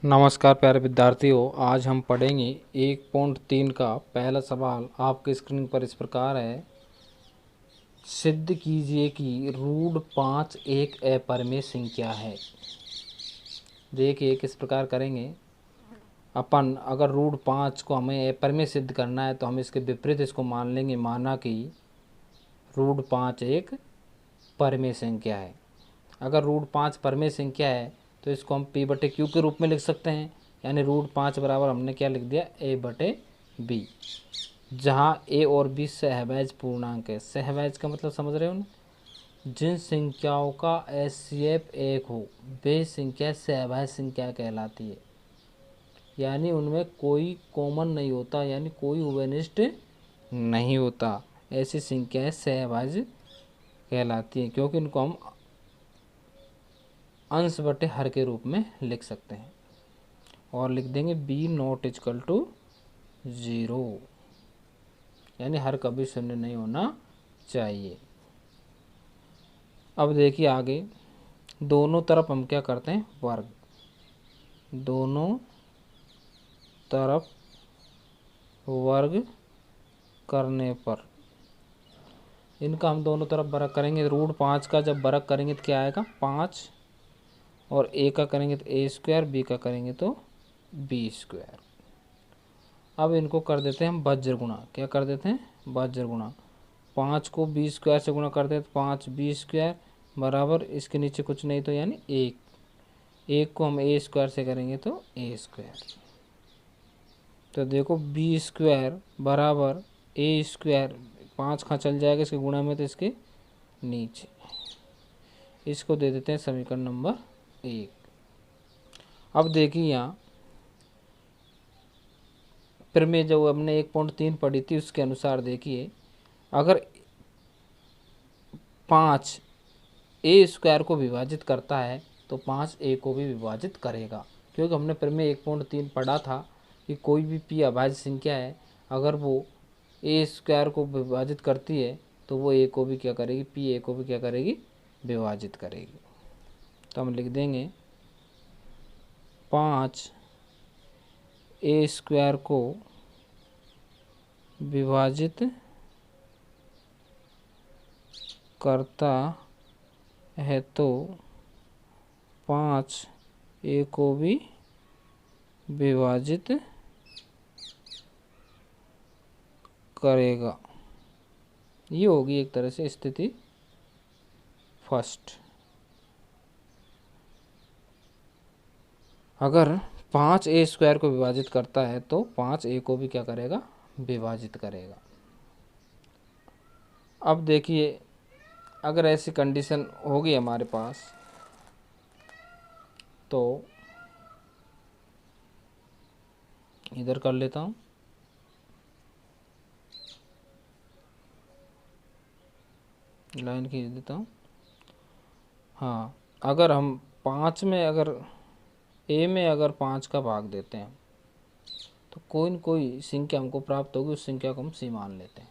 नमस्कार प्यारे विद्यार्थियों, आज हम पढ़ेंगे 1.3 का पहला सवाल। आपकी स्क्रीन पर इस प्रकार है। सिद्ध कीजिए कि रूट 5 एक अपरिमेय संख्या है। देखिए किस प्रकार करेंगे अपन। अगर रूट 5 को हमें अपरिमेय सिद्ध करना है तो हम इसके विपरीत इसको मान लेंगे, माना कि रूट 5 एक परिमेय संख्या है। अगर रूट 5 परिमेय संख्या है तो इसको हम p/q के रूप में लिख सकते हैं, यानी रूट 5 बराबर हमने क्या लिख दिया, a/b, जहाँ a और b सहवैज पूर्णांक है। सहवैज का मतलब समझ रहे हो ना, जिन संख्याओं का HCF एक हो वे संख्या सहवैज संख्या कहलाती है, यानी उनमें कोई कॉमन नहीं होता, यानी कोई उभयनिष्ठ नहीं होता। ऐसी संख्याएं सहवैज कहलाती हैं, क्योंकि इनको हम अंश बटे हर के रूप में लिख सकते हैं। और लिख देंगे b≠0, यानी हर कभी शून्य नहीं होना चाहिए। अब देखिए आगे, दोनों तरफ हम क्या करते हैं, वर्ग। दोनों तरफ वर्ग करने पर इनका हम दोनों तरफ वर्ग करेंगे। रूट 5 का जब वर्ग करेंगे तो क्या आएगा, 5, और a का करेंगे तो a², b का करेंगे तो b²। अब इनको कर देते हैं हम वज्र गुणा। क्या कर देते हैं, वज्र गुणा। 5 को b² से गुणा कर देते, 5b² बराबर, इसके नीचे कुछ नहीं तो यानी 1। 1 को हम a² से करेंगे तो a²। तो देखो b² बराबर a², 5 कहाँ चल जाएगा इसके गुणा में, तो इसके नीचे। इसको दे देते हैं समीकरण नंबर 1। अब देखिए यहाँ प्रमेय जो हमने 1.3 पढ़ी थी उसके अनुसार देखिए, अगर 5 a² को विभाजित करता है तो 5 a को भी विभाजित करेगा, क्योंकि हमने प्रमेय 1.3 पढ़ा था कि कोई भी p अभाज्य संख्या है, अगर वो a² को विभाजित करती है तो वो a को भी क्या करेगी, p a को भी क्या करेगी, विभाजित करेगी। तो हम लिख देंगे 5 a² को विभाजित करता है तो 5 a को भी विभाजित करेगा। ये होगी एक तरह से स्थिति फर्स्ट। अगर 5 a² को विभाजित करता है तो 5 a को भी क्या करेगा, विभाजित करेगा। अब देखिए, अगर ऐसी कंडीशन होगी हमारे पास तो इधर कर लेता हूँ, लाइन खींच देता हूँ। हाँ, अगर हम 5 में, अगर a में अगर 5 का भाग देते हैं तो कोई न कोई संख्या हमको प्राप्त होगी, उस संख्या को हम c मान लेते हैं।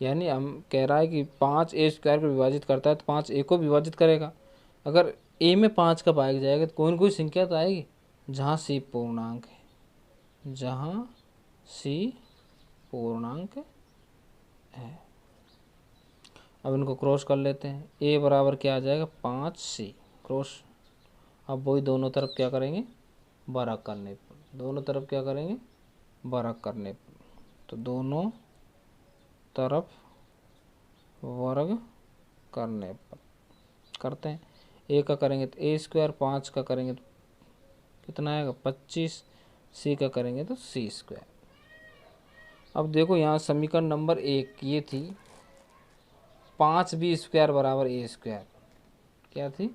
यानी हम कह रहा है कि 5 a² को विभाजित करता है तो 5 a को विभाजित करेगा। अगर a में 5 का भाग जाएगा तो कोई न कोई संख्या तो आएगी जहाँ c पूर्णांक है, जहाँ c पूर्णांक है। अब इनको क्रॉस कर लेते हैं। a बराबर क्या आ जाएगा, 5c क्रॉस। अब वही दोनों तरफ क्या करेंगे, वर्ग करने पर। दोनों तरफ क्या करेंगे, वर्ग करने पर। तो दोनों तरफ वर्ग करने पर करते हैं। a का करेंगे तो a², 5 का करेंगे तो कितना आएगा, 25, c का करेंगे तो c²। अब देखो यहाँ समीकरण नंबर 1 ये थी 5b² बराबर a²। क्या थी,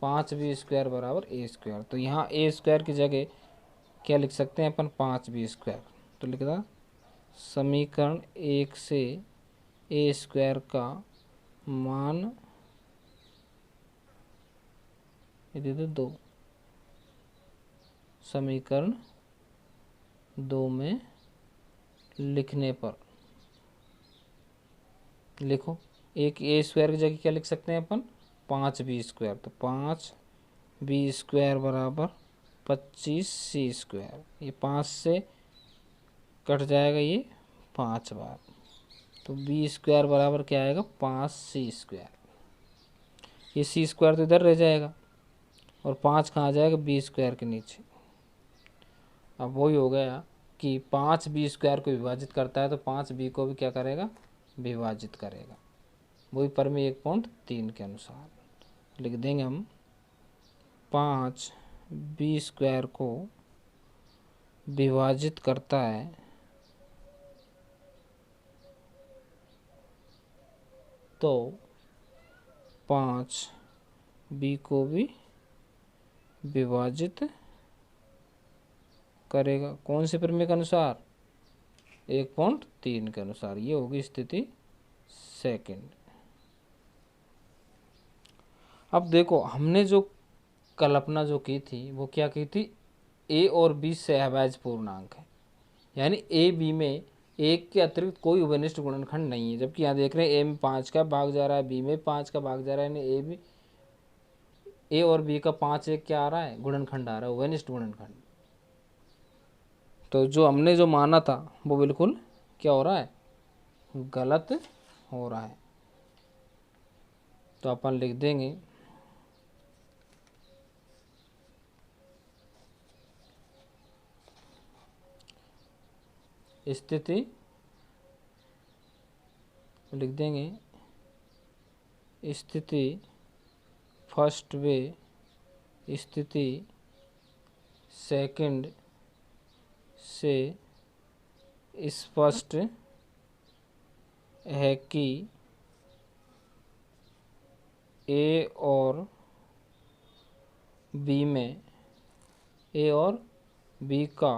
5b² बराबर a²। तो यहाँ a² की जगह क्या लिख सकते हैं अपन, 5b²। तो लिख रहा समीकरण 1 से a² का मान ये दे दो 2, समीकरण 2 में लिखने पर लिखो, एक a² की जगह क्या लिख सकते हैं अपन, 5b²। तो 5b² बराबर 25c²। ये 5 से कट जाएगा ये 5 बार, तो b² बराबर क्या आएगा 5c²। ये c² तो इधर रह जाएगा और 5 कहाँ जाएगा b² के नीचे। अब वही हो गया कि 5 b² को विभाजित करता है तो 5 b को भी क्या करेगा, विभाजित करेगा। वही परिमेय 1.3 के अनुसार लिख देंगे हम। 5 b² को विभाजित करता है तो 5 b को भी विभाजित करेगा। कौन से परिमेय के अनुसार, 1.3 के अनुसार। ये होगी स्थिति सेकंड। अब देखो हमने जो कल्पना जो की थी वो क्या की थी, a और b सहअभाज्य पूर्णांक है, यानी a b में एक के अतिरिक्त कोई उभयनिष्ठ गुणनखंड नहीं है। जबकि यहाँ देख रहे हैं a में 5 का भाग जा रहा है, b में 5 का भाग जा रहा है, यानी a और b का 5 एक क्या आ रहा है, गुणनखंड आ रहा है, उभयनिष्ठ गुणनखंड। तो जो हमने जो माना था वो बिल्कुल क्या हो रहा है, गलत हो रहा है। तो अपन लिख देंगे स्थिति, लिख देंगे स्थिति फर्स्ट वे, स्थिति सेकंड से स्पष्ट है कि a और b में a और b का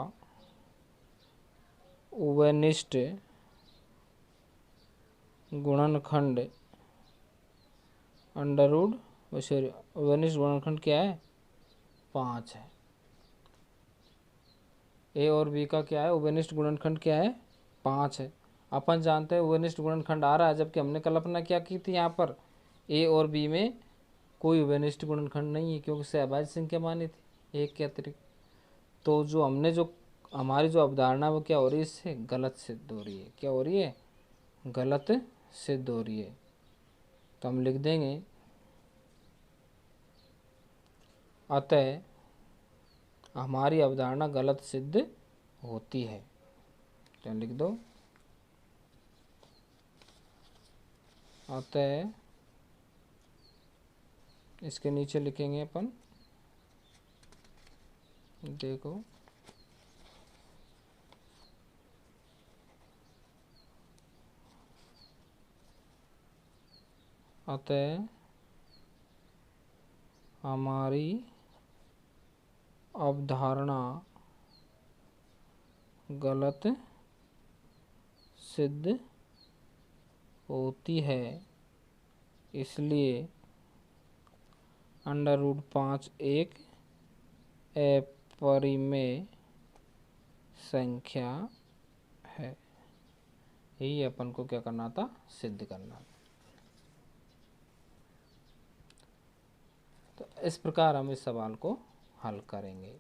उभयनिष्ठ गुणनखंड अंडरवुड, सॉरी उभयनिष्ठ गुणनखंड क्या है 5 है। a और b का क्या है, उभयनिष्ठ गुणनखंड क्या है 5 है। अपन जानते हैं उभयनिष्ठ गुणनखंड आ रहा है, जबकि हमने कल्पना क्या की थी, यहाँ पर a और b में कोई उभयनिष्ठ गुणनखंड नहीं है क्योंकि सहअभाज्य संख्या मानी थी एक के अतिरिक्त। तो जो हमने जो हमारी जो अवधारणा वो क्या हो रही है, इससे गलत सिद्ध हो रही है। क्या हो रही है, गलत सिद्ध हो रही है। तो हम लिख देंगे अतः हमारी अवधारणा गलत सिद्ध होती है। तो लिख दो अतः, इसके नीचे लिखेंगे अपन, देखो अतः हमारी अवधारणा गलत सिद्ध होती है, इसलिए √5 एक अपरिमेय संख्या है। यही अपन को क्या करना था, सिद्ध करना था। तो इस प्रकार हम इस सवाल को हल करेंगे।